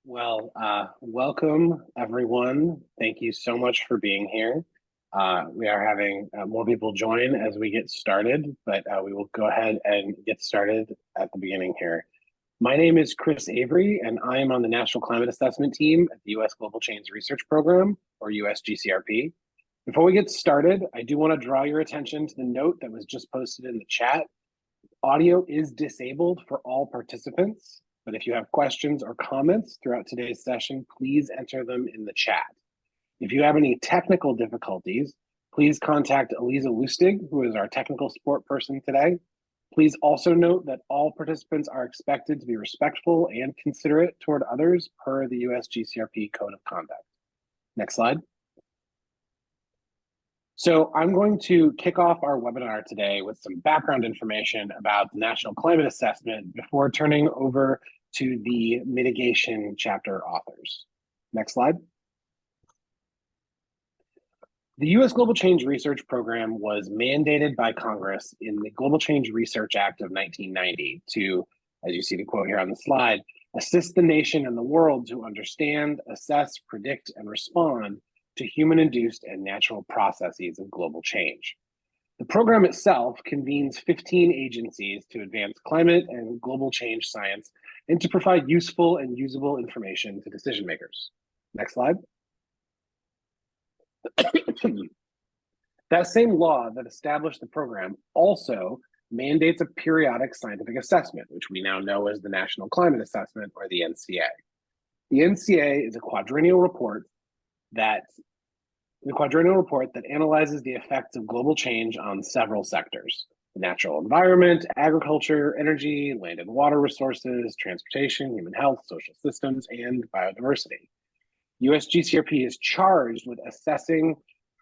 Welcome everyone. Thank you so much for being here. We are having more people join as we get started, but we will go ahead and get started at the beginning here. My name is Chris Avery, and I am on the National Climate Assessment Team at the U.S. Global Change Research Program, or USGCRP. Before we get started, I do want to draw your attention to the note that was just posted in the chat. Audio is disabled for all participants, but if you have questions or comments throughout today's session, please enter them in the chat. If you have any technical difficulties, please contact Eliza Lustig, who is our technical support person today. Please also note that all participants are expected to be respectful and considerate toward others per the USGCRP Code of Conduct. Next slide. So I'm going to kick off our webinar today with some background information about the National Climate Assessment before turning over to the Mitigation chapter authors. Next slide. The U.S. Global Change Research Program was mandated by Congress in the Global Change Research Act of 1990 to, as you see the quote here on the slide, assist the nation and the world to understand, assess, predict, and respond to human-induced and natural processes of global change. The program itself convenes 15 agencies to advance climate and global change science and to provide useful and usable information to decision makers. Next slide. That same law that established the program also mandates a periodic scientific assessment, which we now know as the National Climate Assessment, or the NCA. The NCA is a quadrennial report that analyzes the effects of global change on several sectors: the natural environment, agriculture, energy, land and water resources, transportation, human health, social systems, and biodiversity. USGCRP is charged with assessing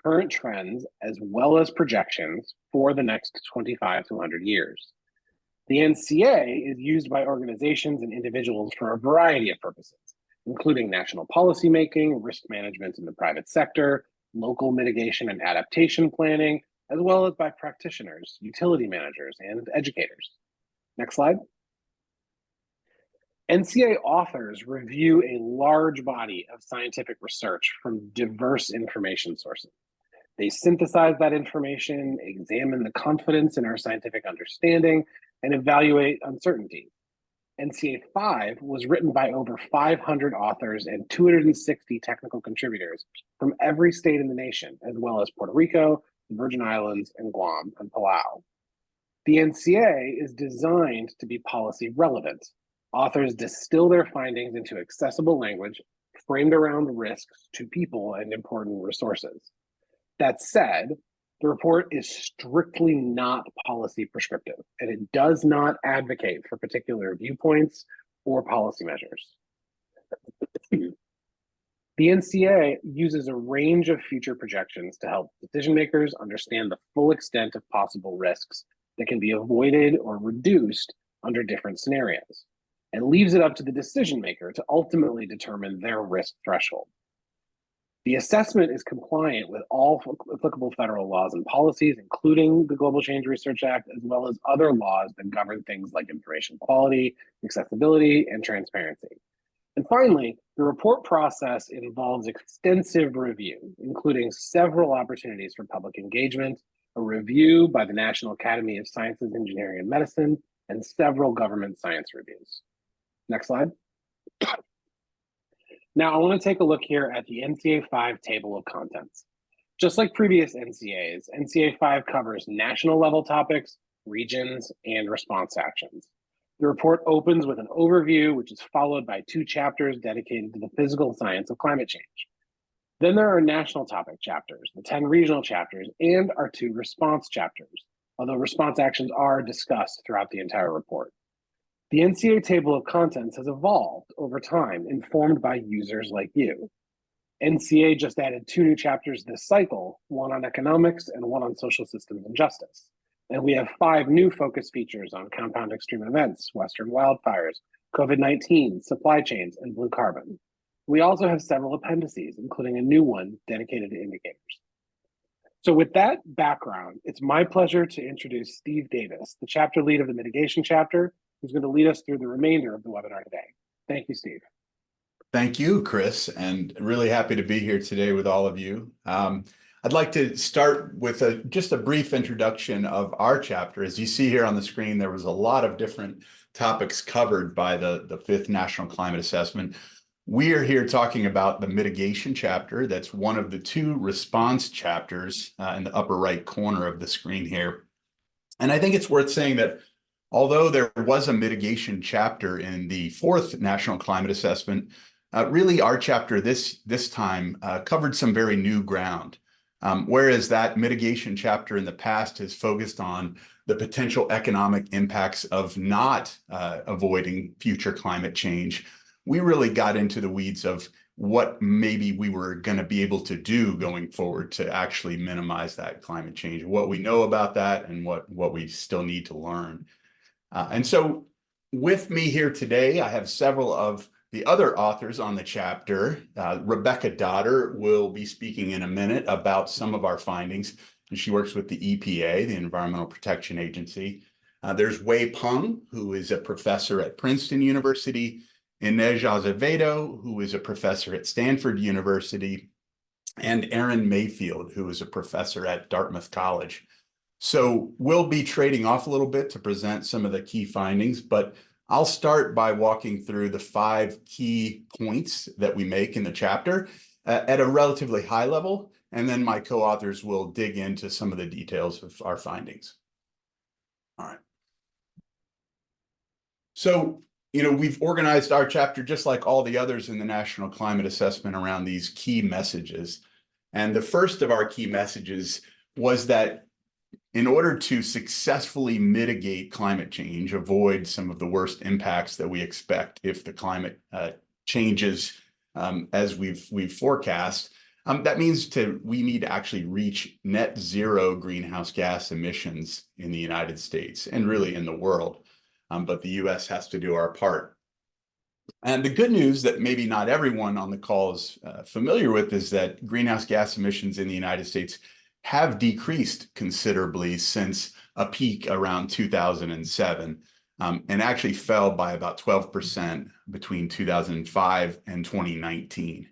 current trends as well as projections for the next 25 to 100 years. The NCA is used by organizations and individuals for a variety of purposes, including national policymaking, risk management in the private sector, local mitigation and adaptation planning, as well as by practitioners, utility managers, and educators. Next slide. NCA authors review a large body of scientific research from diverse information sources. They synthesize that information, examine the confidence in our scientific understanding, and evaluate uncertainty. NCA5 was written by over 500 authors and 260 technical contributors from every state in the nation, as well as Puerto Rico, the Virgin Islands, and Guam and Palau. The NCA is designed to be policy relevant. Authors distill their findings into accessible language framed around risks to people and important resources. That said, the report is strictly not policy prescriptive, and it does not advocate for particular viewpoints or policy measures. The NCA uses a range of future projections to help decision makers understand the full extent of possible risks that can be avoided or reduced under different scenarios, and leaves it up to the decision maker to ultimately determine their risk threshold. The assessment is compliant with all applicable federal laws and policies, including the Global Change Research Act, as well as other laws that govern things like information quality, accessibility, and transparency. And finally, the report process involves extensive review, including several opportunities for public engagement, a review by the National Academy of Sciences, Engineering, and Medicine, and several government science reviews. Next slide. Now, I want to take a look here at the NCA5 table of contents. Just like previous NCAs, NCA5 covers national level topics, regions, and response actions. The report opens with an overview, which is followed by 2 chapters dedicated to the physical science of climate change. Then there are national topic chapters, the 10 regional chapters, and our 2 response chapters, although response actions are discussed throughout the entire report. The NCA table of contents has evolved over time, informed by users like you. NCA just added 2 new chapters this cycle, one on economics and one on social systems and justice. And we have 5 new focus features on compound extreme events, Western wildfires, COVID-19, supply chains, and blue carbon. We also have several appendices, including a new one dedicated to indicators. So with that background, it's my pleasure to introduce Steve Davis, the chapter lead of the Mitigation chapter, who's going to lead us through the remainder of the webinar today. Thank you, Steve. Thank you, Chris, and really happy to be here today with all of you. I'd like to start with just a brief introduction of our chapter. As you see here on the screen, there was a lot of different topics covered by the fifth National Climate Assessment. We are here talking about the mitigation chapter. That's one of the two response chapters in the upper right corner of the screen here. And I think it's worth saying that although there was a mitigation chapter in the fourth National Climate Assessment, really our chapter this time covered some very new ground. Whereas that mitigation chapter in the past has focused on the potential economic impacts of not avoiding future climate change, we really got into the weeds of what maybe we were going to be able to do going forward to actually minimize that climate change, what we know about that, and what we still need to learn. And so with me here today, I have several of the other authors on the chapter. Rebecca Dotter will be speaking in a minute about some of our findings. And she works with the EPA, the Environmental Protection Agency. There's Wei Peng, who is a professor at Princeton University, Inez Azevedo, who is a professor at Stanford University, and Aaron Mayfield, who is a professor at Dartmouth College. So we'll be trading off a little bit to present some of the key findings, but I'll start by walking through the 5 key points that we make in the chapter at a relatively high level, and then my co-authors will dig into some of the details of our findings. All right. So, we've organized our chapter just like all the others in the National Climate Assessment around these key messages. And the first of our key messages was that in order to successfully mitigate climate change, avoid some of the worst impacts that we expect if the climate changes as we've forecast, that means we need to actually reach net zero greenhouse gas emissions in the United States and really in the world. But the US has to do our part. And the good news that maybe not everyone on the call is familiar with is that greenhouse gas emissions in the United States have decreased considerably since a peak around 2007, and actually fell by about 12% between 2005 and 2019.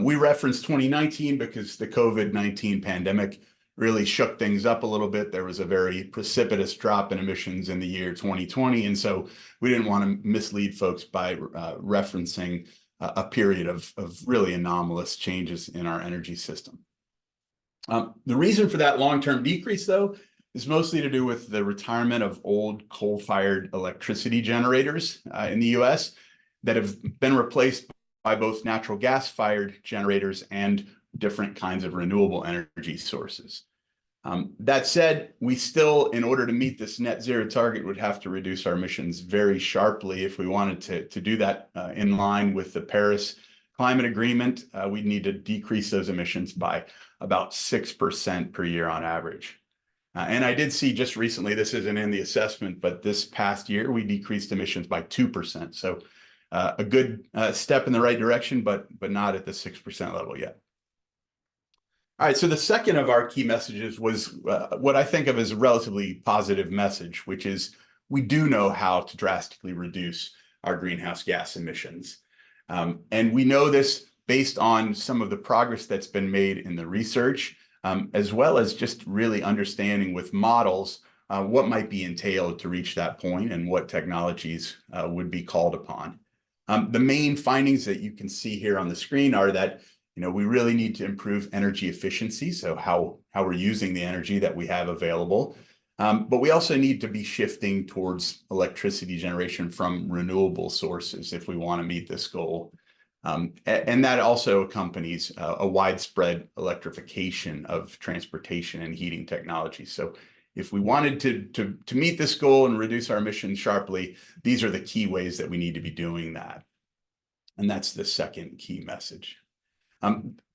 We referenced 2019 because the COVID-19 pandemic really shook things up a little bit. There was a very precipitous drop in emissions in the year 2020, and so we didn't want to mislead folks by referencing a period of really anomalous changes in our energy system. The reason for that long-term decrease, though, is mostly to do with the retirement of old coal-fired electricity generators in the US that have been replaced by both natural gas-fired generators and different kinds of renewable energy sources. That said, we still, in order to meet this net zero target, would have to reduce our emissions very sharply. If we wanted to do that in line with the Paris Climate Agreement, we'd need to decrease those emissions by about 6% per year on average. And I did see just recently, this isn't in the assessment, but this past year, we decreased emissions by 2%. So a good step in the right direction, but not at the 6% level yet. All right, so the second of our key messages was what I think of as a relatively positive message, which is we do know how to drastically reduce our greenhouse gas emissions. And we know this based on some of the progress that's been made in the research, as well as just really understanding with models what might be entailed to reach that point and what technologies would be called upon. The main findings that you can see here on the screen are that we really need to improve energy efficiency, so how we're using the energy that we have available. But we also need to be shifting towards electricity generation from renewable sources if we want to meet this goal. And that also accompanies a widespread electrification of transportation and heating technology. So if we wanted to meet this goal and reduce our emissions sharply, these are the key ways that we need to be doing that. And that's the second key message.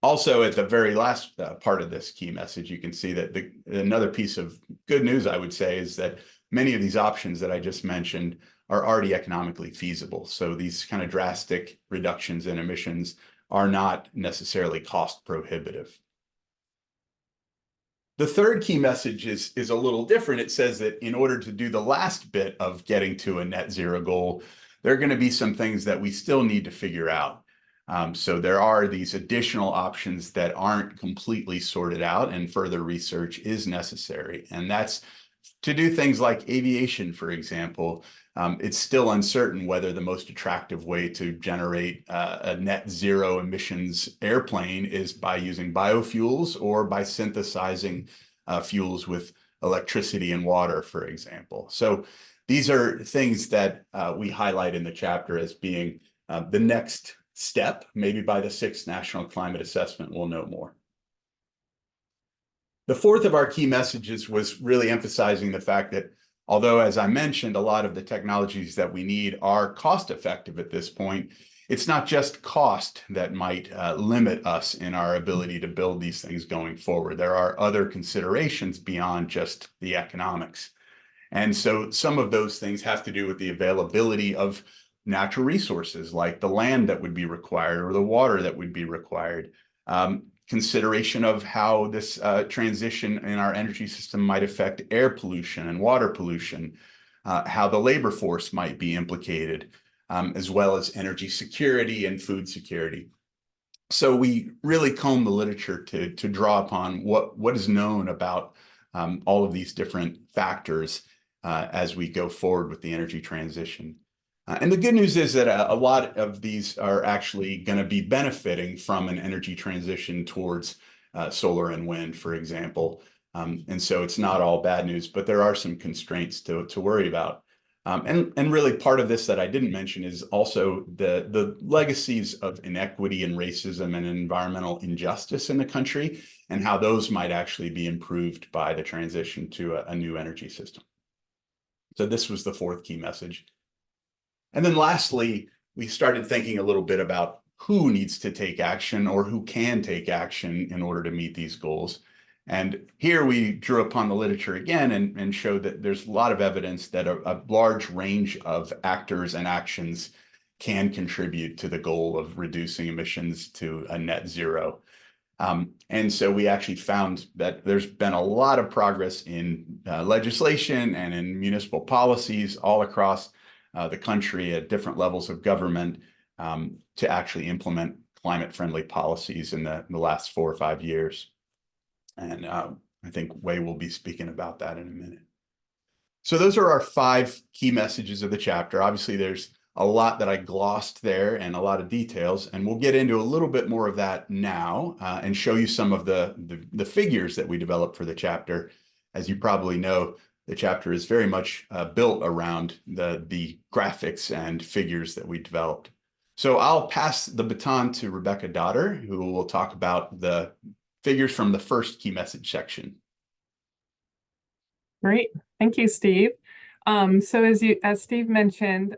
Also, at the very last part of this key message, you can see that another piece of good news, I would say, is that many of these options that I just mentioned are already economically feasible. So these kind of drastic reductions in emissions are not necessarily cost prohibitive. The third key message is a little different. It says that in order to do the last bit of getting to a net zero goal, there are going to be some things that we still need to figure out. So there are these additional options that aren't completely sorted out, and further research is necessary. And that's to do things like aviation, for example. It's still uncertain whether the most attractive way to generate a net zero emissions airplane is by using biofuels or by synthesizing fuels with electricity and water, for example. So these are things that we highlight in the chapter as being the next step. Maybe by the 6th National Climate Assessment, we'll know more. The fourth of our key messages was really emphasizing the fact that although, as I mentioned, a lot of the technologies that we need are cost effective at this point, it's not just cost that might limit us in our ability to build these things going forward. There are other considerations beyond just the economics. And so some of those things have to do with the availability of natural resources like the land that would be required or the water that would be required. Consideration of how this transition in our energy system might affect air pollution and water pollution, how the labor force might be implicated, as well as energy security and food security. So we really comb the literature to draw upon what is known about all of these different factors as we go forward with the energy transition. And the good news is that a lot of these are actually going to be benefiting from an energy transition towards solar and wind, for example. And so it's not all bad news, but there are some constraints to worry about. And really part of this that I didn't mention is also the legacies of inequity and racism and environmental injustice in the country, and how those might actually be improved by the transition to a new energy system. So this was the fourth key message. And then lastly, we started thinking a little bit about who needs to take action or who can take action in order to meet these goals. And here we drew upon the literature again and showed that there's a lot of evidence that a large range of actors and actions can contribute to the goal of reducing emissions to a net zero. And so we actually found that there's been a lot of progress in legislation and in municipal policies all across the country at different levels of government to actually implement climate-friendly policies in the last 4 or 5 years. And I think Wei will be speaking about that in a minute. So those are our 5 key messages of the chapter. Obviously, there's a lot that I glossed there and a lot of details, and we'll get into a little bit more of that now and show you some of the figures that we developed for the chapter. As you probably know, the chapter is very much built around the graphics and figures that we developed. So I'll pass the baton to Rebecca Dotter, who will talk about the figures from the first key message section. Great. Thank you, Steve. So as Steve mentioned,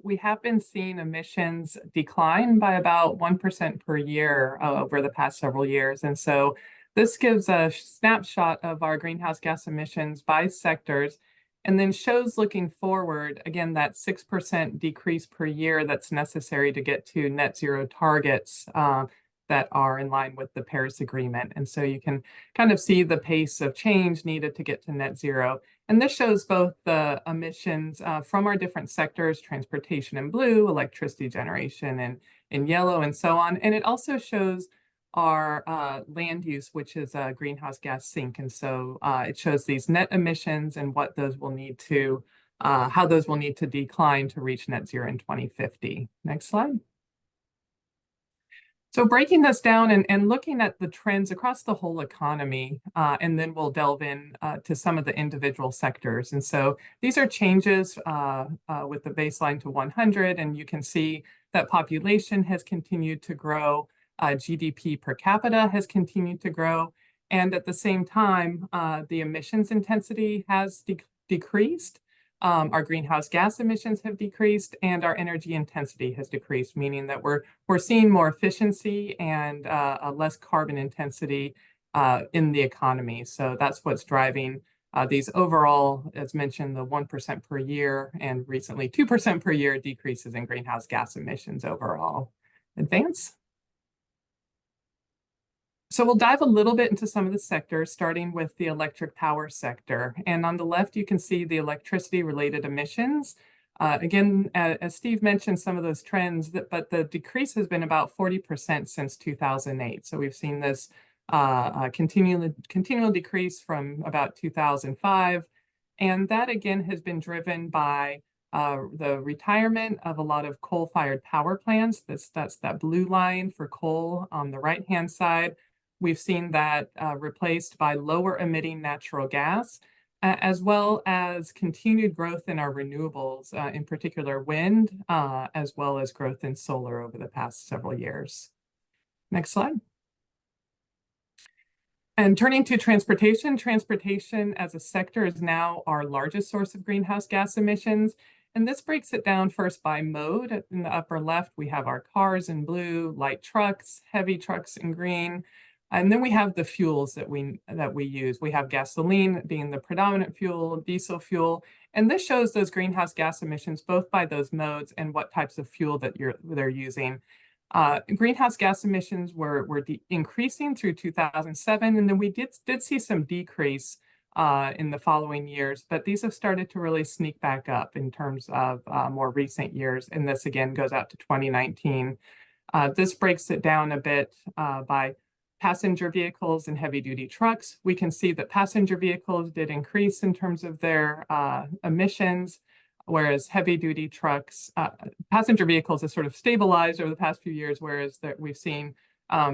we have been seeing emissions decline by about 1% per year over the past several years. And so this gives a snapshot of our greenhouse gas emissions by sectors, and then shows looking forward, again, that 6% decrease per year that's necessary to get to net zero targets that are in line with the Paris Agreement. And so you can kind of see the pace of change needed to get to net zero. And this shows both the emissions from our different sectors, transportation in blue, electricity generation in yellow, and so on. And it also shows our land use, which is a greenhouse gas sink. And so it shows these net emissions and what those will need to, how those will need to decline to reach net zero in 2050. Next slide. So breaking this down and looking at the trends across the whole economy, and then we'll delve in to some of the individual sectors. And so these are changes with the baseline to 100, and you can see that population has continued to grow, GDP per capita has continued to grow, and at the same time, the emissions intensity has decreased. Our greenhouse gas emissions have decreased, and our energy intensity has decreased, meaning that we're seeing more efficiency and a less carbon intensity in the economy. So that's what's driving these overall, as mentioned, the 1% per year and recently 2% per year decreases in greenhouse gas emissions overall. Advance. So we'll dive a little bit into some of the sectors, starting with the electric power sector. And on the left, you can see the electricity-related emissions. Again, as Steve mentioned, some of those trends, but the decrease has been about 40% since 2008. So we've seen this continual decrease from about 2005. And that, again, has been driven by the retirement of a lot of coal-fired power plants. That's that blue line for coal on the right-hand side. We've seen that replaced by lower emitting natural gas, as well as continued growth in our renewables, in particular wind, as well as growth in solar over the past several years. Next slide. And turning to transportation, transportation as a sector is now our largest source of greenhouse gas emissions. And this breaks it down first by mode. In the upper left, we have our cars in blue, light trucks, heavy trucks in green. And then we have the fuels that we use. We have gasoline being the predominant fuel, diesel fuel, and this shows those greenhouse gas emissions both by those modes and what types of fuel that they're using. Greenhouse gas emissions were increasing through 2007, and then we did see some decrease in the following years, but these have started to really sneak back up in terms of more recent years, and this again goes out to 2019. This breaks it down a bit by passenger vehicles and heavy-duty trucks. We can see that passenger vehicles did increase in terms of their emissions, whereas heavy-duty trucks, passenger vehicles have sort of stabilized over the past few years, whereas we've seen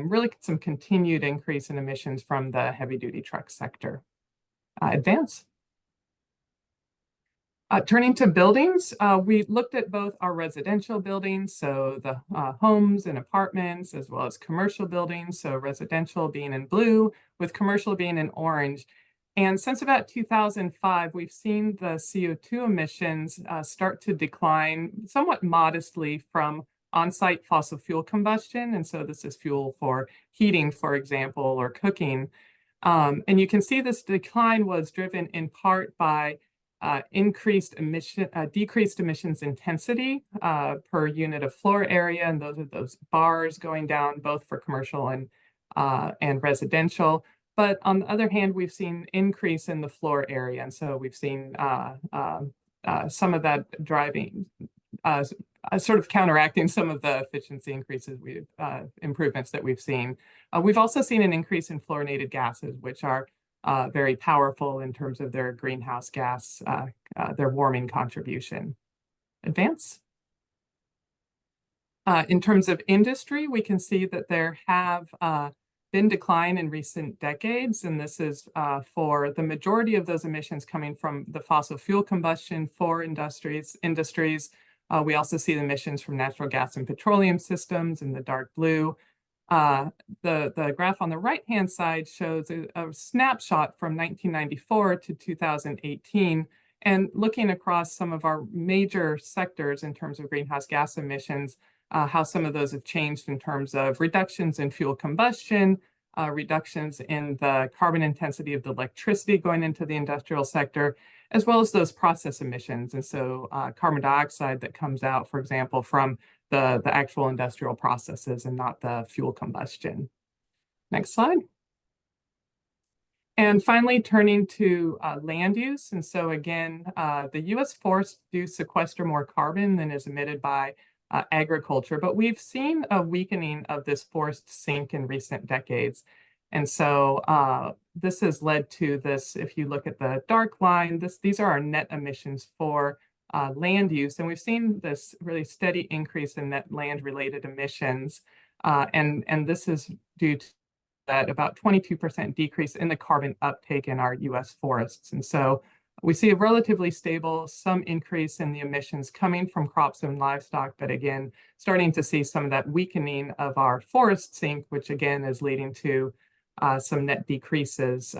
really some continued increase in emissions from the heavy-duty truck sector. Advance. Turning to buildings, we looked at both our residential buildings, so the homes and apartments, as well as commercial buildings, so residential being in blue, with commercial being in orange. And since about 2005, we've seen the CO2 emissions start to decline somewhat modestly from on-site fossil fuel combustion. And so this is fuel for heating, for example, or cooking. And you can see this decline was driven in part by decreased emissions intensity per unit of floor area. And those are those bars going down both for commercial and residential. But on the other hand, we've seen increase in the floor area. And so we've seen some of that driving, sort of counteracting some of the efficiency increases, improvements that we've seen. We've also seen an increase in fluorinated gases, which are very powerful in terms of their greenhouse gas, their warming contribution. Advance. In terms of industry, we can see that there have been decline in recent decades, and this is for the majority of those emissions coming from the fossil fuel combustion for industries. We also see the emissions from natural gas and petroleum systems in the dark blue. The graph on the right-hand side shows a snapshot from 1994 to 2018, and looking across some of our major sectors in terms of greenhouse gas emissions, how some of those have changed in terms of reductions in fuel combustion, reductions in the carbon intensity of the electricity going into the industrial sector, as well as those process emissions. And so carbon dioxide that comes out, for example, from the actual industrial processes and not the fuel combustion. Next slide. And finally, turning to land use. And so again, the US forests do sequester more carbon than is emitted by agriculture, but we've seen a weakening of this forest sink in recent decades. And so this has led to this, if you look at the dark line, these are our net emissions for land use. And we've seen this really steady increase in net land-related emissions. And this is due to that about 22% decrease in the carbon uptake in our US forests. And so we see a relatively stable, some increase in the emissions coming from crops and livestock, but again, starting to see some of that weakening of our forest sink, which again is leading to some net decreases,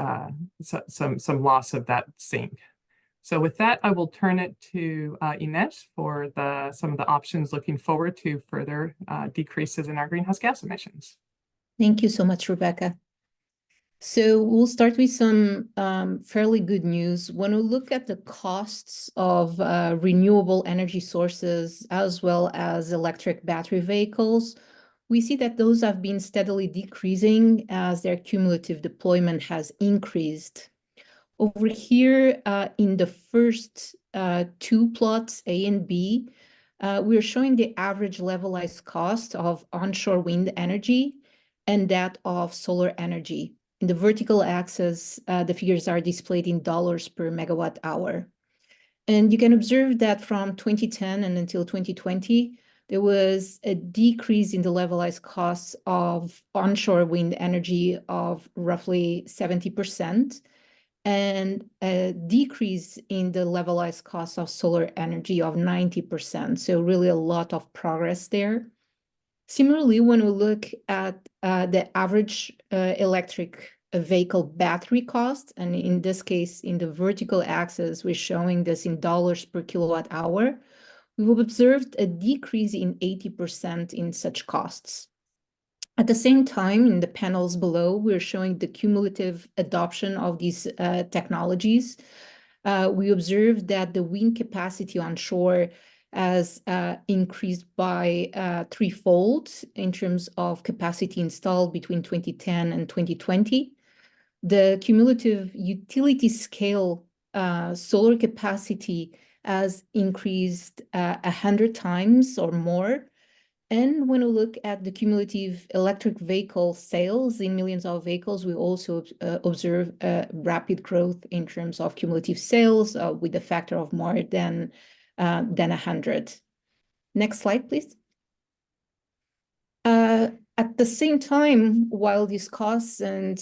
some loss of that sink. So with that, I will turn it to Ines for some of the options looking forward to further decreases in our greenhouse gas emissions. Thank you so much, Rebecca. So we'll start with some fairly good news. When we look at the costs of renewable energy sources as well as electric battery vehicles, we see that those have been steadily decreasing as their cumulative deployment has increased. Over here in the first two plots, A and B, we're showing the average levelized cost of onshore wind energy and that of solar energy. In the vertical axis, the figures are displayed in dollars per megawatt hour. And you can observe that from 2010 and until 2020, there was a decrease in the levelized costs of onshore wind energy of roughly 70%, and a decrease in the levelized cost of solar energy of 90%. So really a lot of progress there. Similarly, when we look at the average electric vehicle battery cost, and in this case, in the vertical axis, we're showing this in dollars per kilowatt hour, we've observed a decrease in 80% in such costs. At the same time, in the panels below, we're showing the cumulative adoption of these technologies. We observed that the wind capacity onshore has increased by threefold in terms of capacity installed between 2010 and 2020. The cumulative utility scale solar capacity has increased 100 times or more. And when we look at the cumulative electric vehicle sales in millions of vehicles, we also observe rapid growth in terms of cumulative sales with a factor of more than 100. Next slide, please. At the same time, while these costs and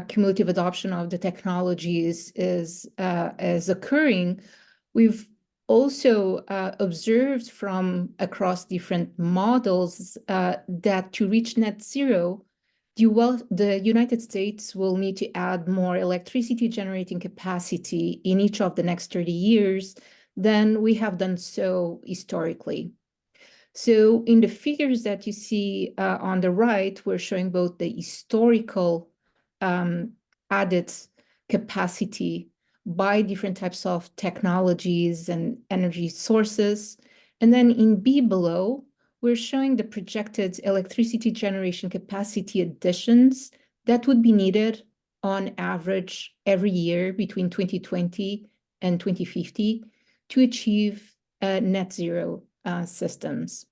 cumulative adoption of the technologies is occurring, we've also observed from across different models that to reach net zero, the United States will need to add more electricity generating capacity in each of the next 30 years than we have done so historically. So in the figures that you see on the right, we're showing both the historical added capacity by different types of technologies and energy sources. And then in B below, we're showing the projected electricity generation capacity additions that would be needed on average every year between 2020 and 2050 to achieve net zero systems.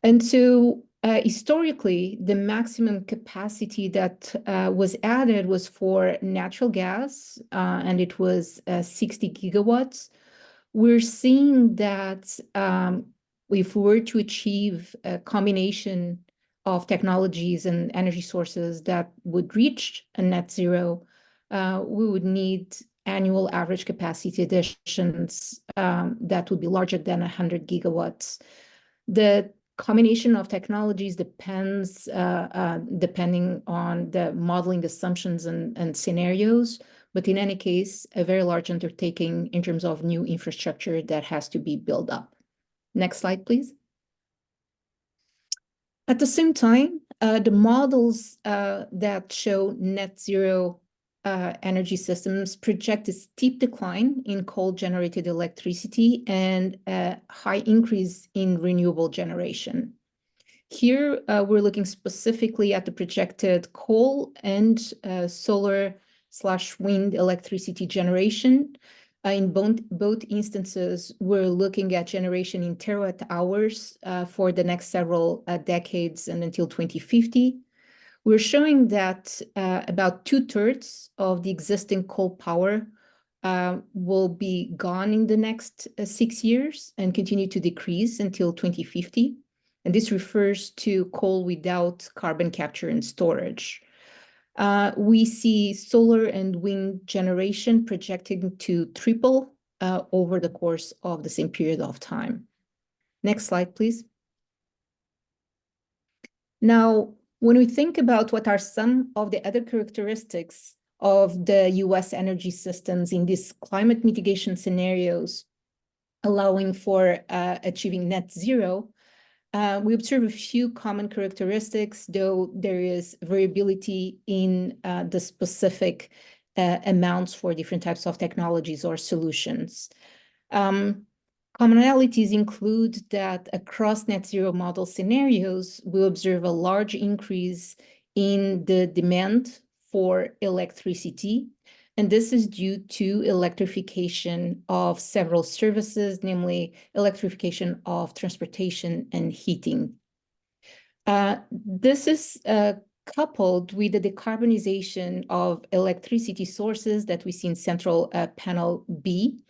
And so historically, the maximum capacity that was added was for natural gas, and it was 60 gigawatts. We're seeing that if we were to achieve a combination of technologies and energy sources that would reach a net zero, we would need annual average capacity additions that would be larger than 100 gigawatts. The combination of technologies depends depending on the modeling assumptions and scenarios, but in any case, a very large undertaking in terms of new infrastructure that has to be built up. Next slide, please. At the same time, the models that show net zero energy systems project a steep decline in coal-generated electricity and a high increase in renewable generation. Here, we're looking specifically at the projected coal and solar/wind electricity generation. In both instances, we're looking at generation in terawatt hours for the next several decades and until 2050. We're showing that about 2/3 of the existing coal power will be gone in the next 6 years and continue to decrease until 2050. And this refers to coal without carbon capture and storage. We see solar and wind generation projecting to triple over the course of the same period of time. Next slide, please. Now, when we think about what are some of the other characteristics of the US energy systems in these climate mitigation scenarios, allowing for achieving net zero, we observe a few common characteristics, though there is variability in the specific amounts for different types of technologies or solutions. Commonalities include that across net zero model scenarios, we observe a large increase in the demand for electricity. And this is due to electrification of several services, namely electrification of transportation and heating. This is coupled with the decarbonization of electricity sources that we see in central panel B,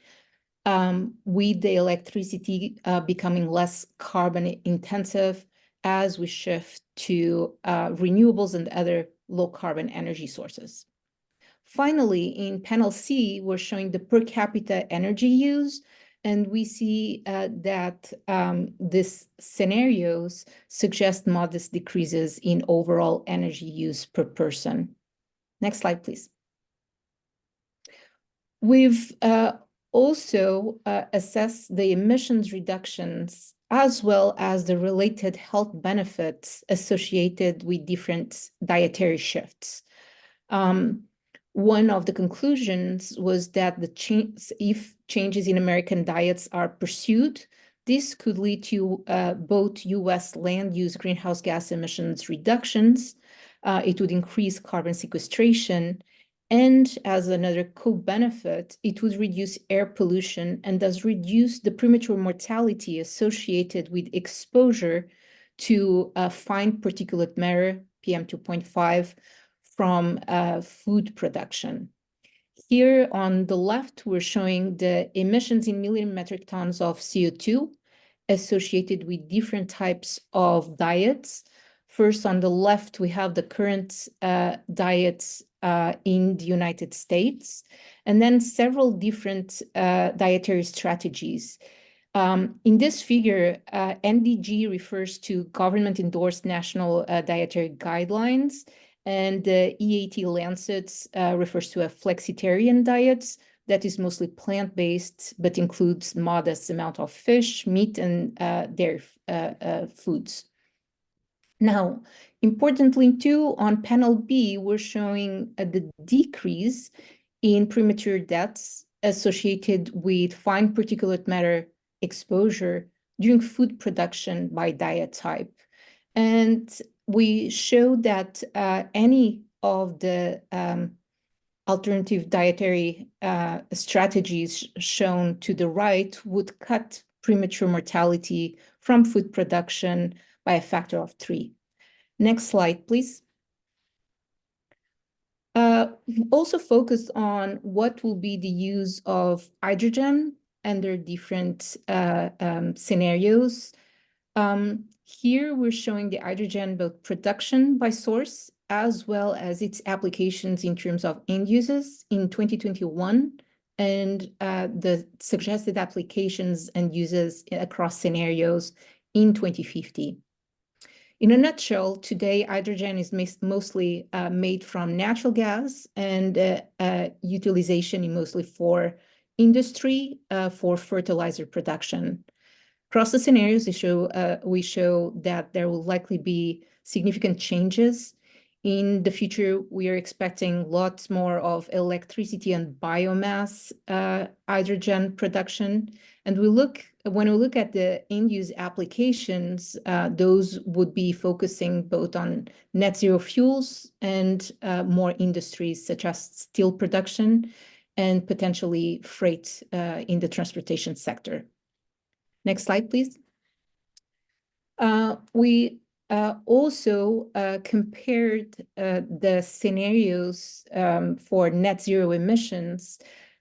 with the electricity becoming less carbon intensive as we shift to renewables and other low carbon energy sources. Finally, in panel C, we're showing the per capita energy use, and we see that these scenarios suggest modest decreases in overall energy use per person. Next slide, please. We've also assessed the emissions reductions as well as the related health benefits associated with different dietary shifts. One of the conclusions was that if changes in American diets are pursued, this could lead to both U.S. land use greenhouse gas emissions reductions. It would increase carbon sequestration. And as another co-benefit, it would reduce air pollution and thus reduce the premature mortality associated with exposure to fine particulate matter, PM2.5, from food production. Here on the left, we're showing the emissions in million metric tons of CO2 associated with different types of diets. First, on the left, we have the current diets in the United States, and then several different dietary strategies. In this figure, NDG refers to government-endorsed national dietary guidelines, and the EAT Lancet refers to a flexitarian diet that is mostly plant-based, but includes modest amount of fish, meat, and dairy foods. Now, importantly too, on panel B, we're showing the decrease in premature deaths associated with fine particulate matter exposure during food production by diet type. And we show that any of the alternative dietary strategies shown to the right would cut premature mortality from food production by a factor of 3. Next slide, please. We've also focused on what will be the use of hydrogen under different scenarios. Here we're showing the hydrogen both production by source as well as its applications in terms of end uses in 2021 and the suggested applications and uses across scenarios in 2050. In a nutshell, today hydrogen is mostly made from natural gas and utilization in mostly for industry for fertilizer production. Across the scenarios, we show that there will likely be significant changes. In the future, we are expecting lots more of electricity and biomass hydrogen production. And when we look at the end-use applications, those would be focusing both on net zero fuels and more industries such as steel production and potentially freight in the transportation sector. Next slide, please. We also compared the scenarios for net zero emissions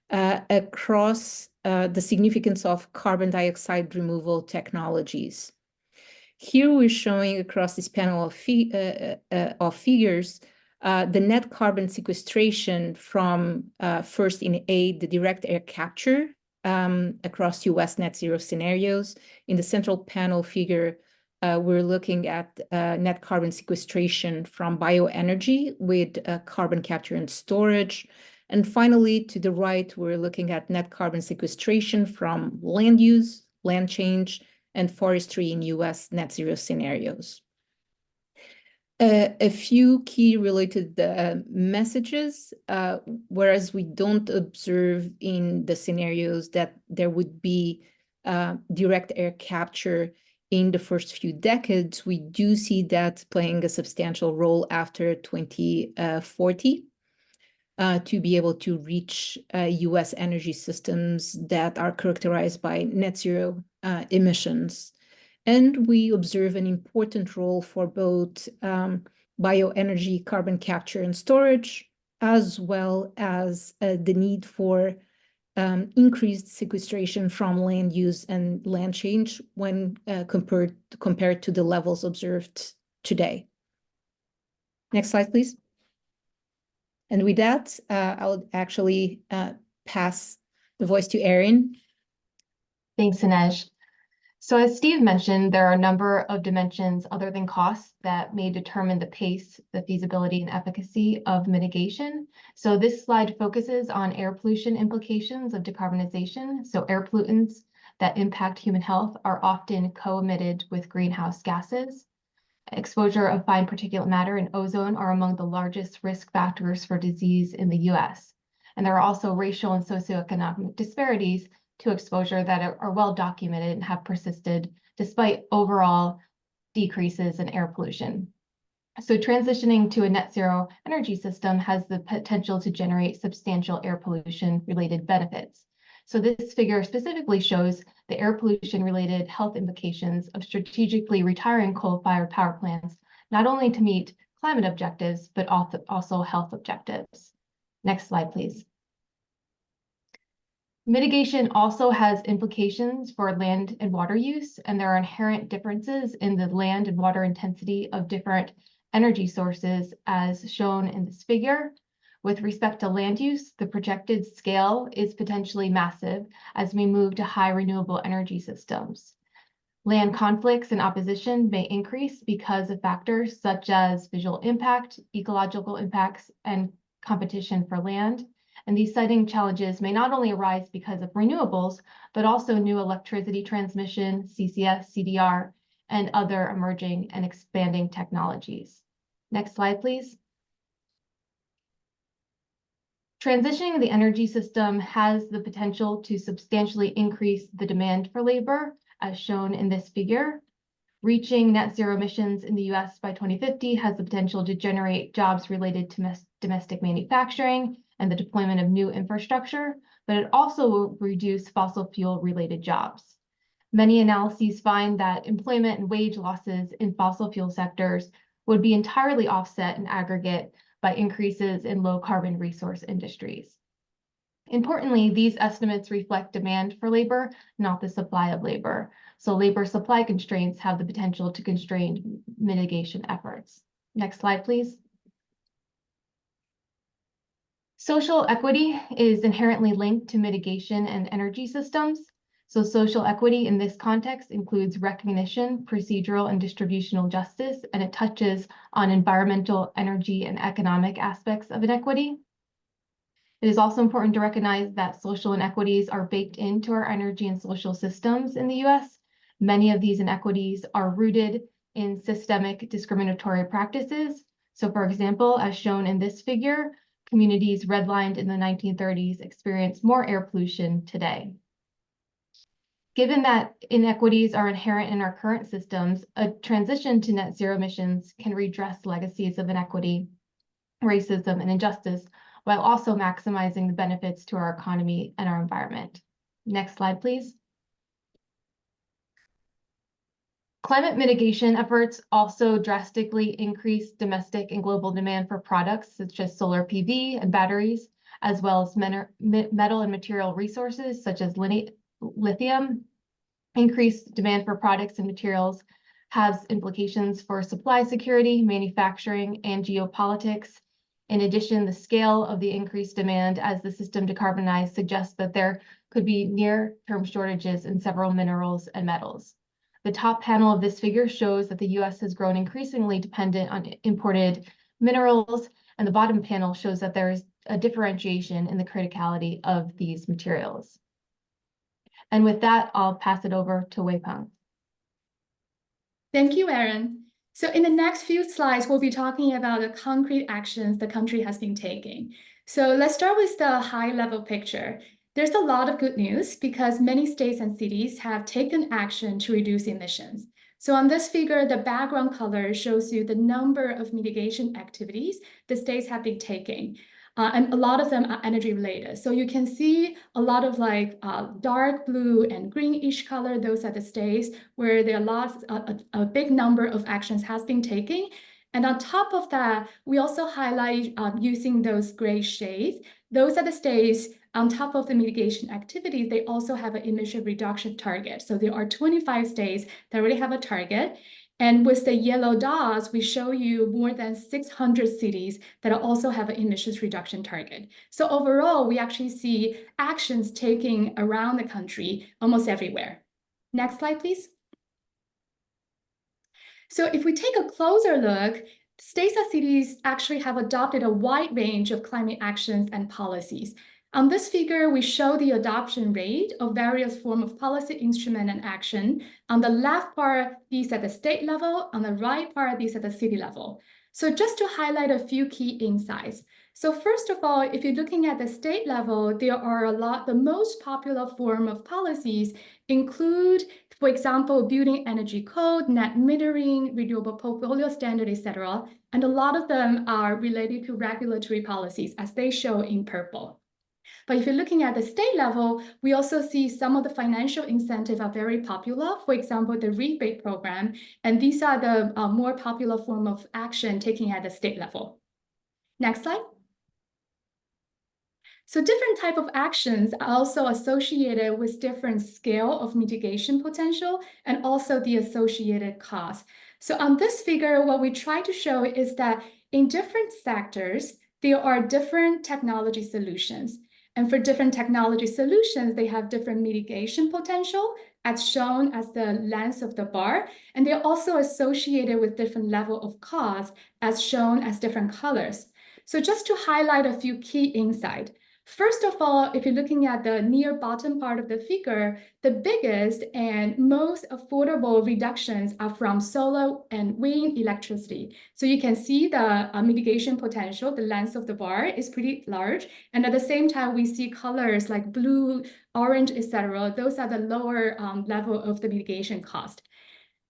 across the significance of carbon dioxide removal technologies. Here we're showing across this panel of figures the net carbon sequestration from first in A, the direct air capture across US net zero scenarios. In the central panel figure, we're looking at net carbon sequestration from bioenergy with carbon capture and storage. And finally, to the right, we're looking at net carbon sequestration from land use, land change, and forestry in US net zero scenarios. A few key related messages, whereas we don't observe in the scenarios that there would be direct air capture in the first few decades, we do see that playing a substantial role after 2040. to be able to reach US energy systems that are characterized by net zero emissions. And we observe an important role for both bioenergy, carbon capture and storage, as well as the need for increased sequestration from land use and land change when compared to the levels observed today. Next slide, please. And with that, I'll actually pass the voice to Erin. Thanks, Inej. So as Steve mentioned, there are a number of dimensions other than costs that may determine the pace, the feasibility, and efficacy of mitigation. So this slide focuses on air pollution implications of decarbonization. So air pollutants that impact human health are often co-emitted with greenhouse gases. Exposure of fine particulate matter and ozone are among the largest risk factors for disease in the US. And there are also racial and socioeconomic disparities to exposure that are well documented and have persisted despite overall decreases in air pollution. So transitioning to a net zero energy system has the potential to generate substantial air pollution related benefits. So this figure specifically shows the air pollution related health implications of strategically retiring coal-fired power plants, not only to meet climate objectives, but also health objectives. Next slide, please. Mitigation also has implications for land and water use, and there are inherent differences in the land and water intensity of different energy sources as shown in this figure. With respect to land use, the projected scale is potentially massive as we move to high renewable energy systems. Land conflicts and opposition may increase because of factors such as visual impact, ecological impacts, and competition for land. And these siting challenges may not only arise because of renewables, but also new electricity transmission, CCS, CDR, and other emerging and expanding technologies. Next slide, please. Transitioning the energy system has the potential to substantially increase the demand for labor, as shown in this figure. Reaching net zero emissions in the US by 2050 has the potential to generate jobs related to domestic manufacturing and the deployment of new infrastructure, but it also will reduce fossil fuel related jobs. Many analyses find that employment and wage losses in fossil fuel sectors would be entirely offset in aggregate by increases in low carbon resource industries. Importantly, these estimates reflect demand for labor, not the supply of labor. So labor supply constraints have the potential to constrain mitigation efforts. Next slide, please. Social equity is inherently linked to mitigation and energy systems. So social equity in this context includes recognition, procedural, and distributional justice, and it touches on environmental, energy, and economic aspects of inequity. It is also important to recognize that social inequities are baked into our energy and social systems in the US. Many of these inequities are rooted in systemic discriminatory practices. So for example, as shown in this figure, communities redlined in the 1930s experience more air pollution today. Given that inequities are inherent in our current systems, a transition to net zero emissions can redress legacies of inequity, racism, and injustice, while also maximizing the benefits to our economy and our environment. Next slide, please. Climate mitigation efforts also drastically increase domestic and global demand for products such as solar PV and batteries, as well as metal and material resources such as lithium. Increased demand for products and materials has implications for supply security, manufacturing, and geopolitics. In addition, the scale of the increased demand as the system decarbonizes suggests that there could be near-term shortages in several minerals and metals. The top panel of this figure shows that the US has grown increasingly dependent on imported minerals, and the bottom panel shows that there is a differentiation in the criticality of these materials. And with that, I'll pass it over to Wei-Peng. Thank you, Erin. So in the next few slides, we'll be talking about the concrete actions the country has been taking. So let's start with the high-level picture. There's a lot of good news because many states and cities have taken action to reduce emissions. So on this figure, the background color shows you the number of mitigation activities the states have been taking. and a lot of them are energy related. So you can see a lot of like dark blue and greenish color. Those are the states where there are lots, a big number of actions has been taken. And on top of that, we also highlight using those gray shades. Those are the states on top of the mitigation activities, they also have an emission reduction target. So there are 25 states that already have a target. And with the yellow dots, we show you more than 600 cities that also have an emissions reduction target. So overall, we actually see actions taking around the country almost everywhere. Next slide, please. So if we take a closer look, states and cities actually have adopted a wide range of climate actions and policies. On this figure, we show the adoption rate of various forms of policy instrument and action. On the left part, these at the state level. On the right part, these at the city level. So just to highlight a few key insights. So first of all, if you're looking at the state level, there are the most popular form of policies include, for example, building energy code, net metering, renewable portfolio standard, etc. And a lot of them are related to regulatory policies as they show in purple. But if you're looking at the state level, we also see some of the financial incentives are very popular. For example, the rebate program, and these are the more popular form of action taken at the state level. Next slide. So different type of actions are also associated with different scale of mitigation potential and also the associated cost. So on this figure, what we try to show is that in different sectors, there are different technology solutions. And for different technology solutions, they have different mitigation potential as shown as the length of the bar. And they're also associated with different level of cost as shown as different colors. So just to highlight a few key insights. First of all, if you're looking at the near bottom part of the figure, the biggest and most affordable reductions are from solar and wind electricity. So you can see the mitigation potential, the length of the bar is pretty large. And at the same time, we see colors like blue, orange, etc. Those are the lower level of the mitigation cost.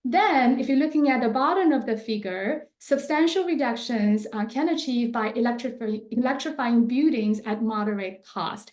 Then, if you're looking at the bottom of the figure, substantial reductions can achieve by electrifying buildings at moderate cost.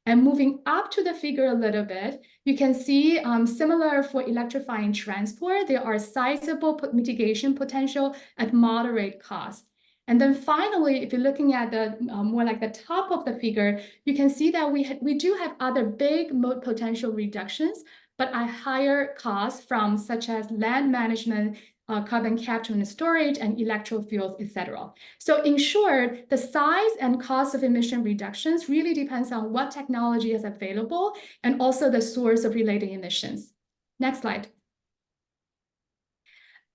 And moving up to the figure a little bit, you can see similar for electrifying transport, there are sizable mitigation potential at moderate cost. And then finally, if you're looking at the more like the top of the figure, you can see that we do have other big potential reductions, but at higher costs from such as land management, carbon capture and storage, and electrofuels, etc. So in short, the size and cost of emission reductions really depends on what technology is available and also the source of related emissions. Next slide.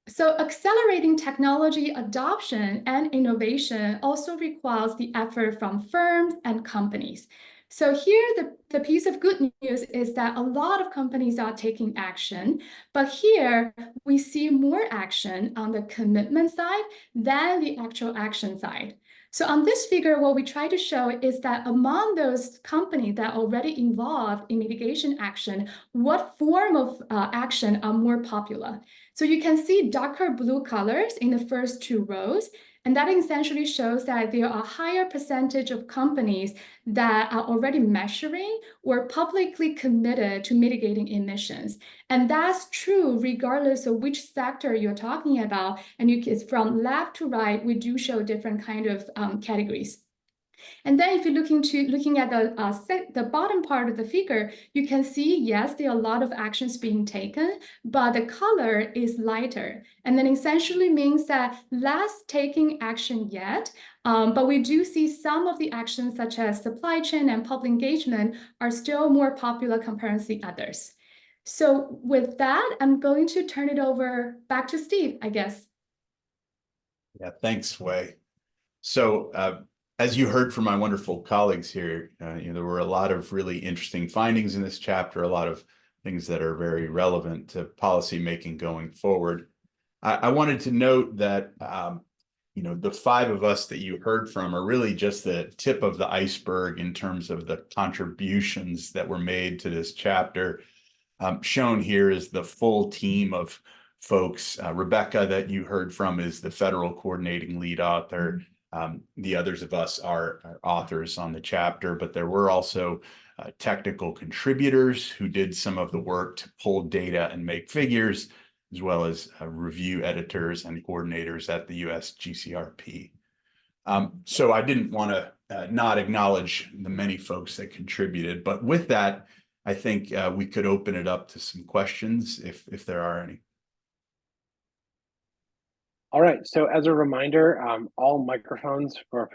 So accelerating technology adoption and innovation also requires the effort from firms and companies. So here, the piece of good news is that a lot of companies are taking action, but here we see more action on the commitment side than the actual action side. So on this figure, what we try to show is that among those companies that are already involved in mitigation action, what form of action are more popular? So you can see darker blue colors in the first two rows, and that essentially shows that there are a higher percentage of companies that are already measuring or publicly committed to mitigating emissions. And that's true regardless of which sector you're talking about. And from left to right, we do show different kind of categories. And then if you're looking at the bottom part of the figure, you can see, yes, there are a lot of actions being taken, but the color is lighter. And then essentially means that less taking action yet, but we do see some of the actions such as supply chain and public engagement are still more popular compared to the others. So with that, I'm going to turn it over back to Steve, I guess. Yeah, thanks, Wei. So as you heard from my wonderful colleagues here, there were a lot of really interesting findings in this chapter, a lot of things that are very relevant to policy making going forward. I wanted to note that the five of us that you heard from are really just the tip of the iceberg in terms of the contributions that were made to this chapter. Shown here is the full team of folks. Rebecca, that you heard from, is the federal coordinating lead author. The others of us are authors on the chapter, but there were also technical contributors who did some of the work to pull data and make figures, as well as review editors and coordinators at the US GCRP. So I didn't want to not acknowledge the many folks that contributed, but with that, I think we could open it up to some questions if there are any. All right, so as a reminder, all microphones for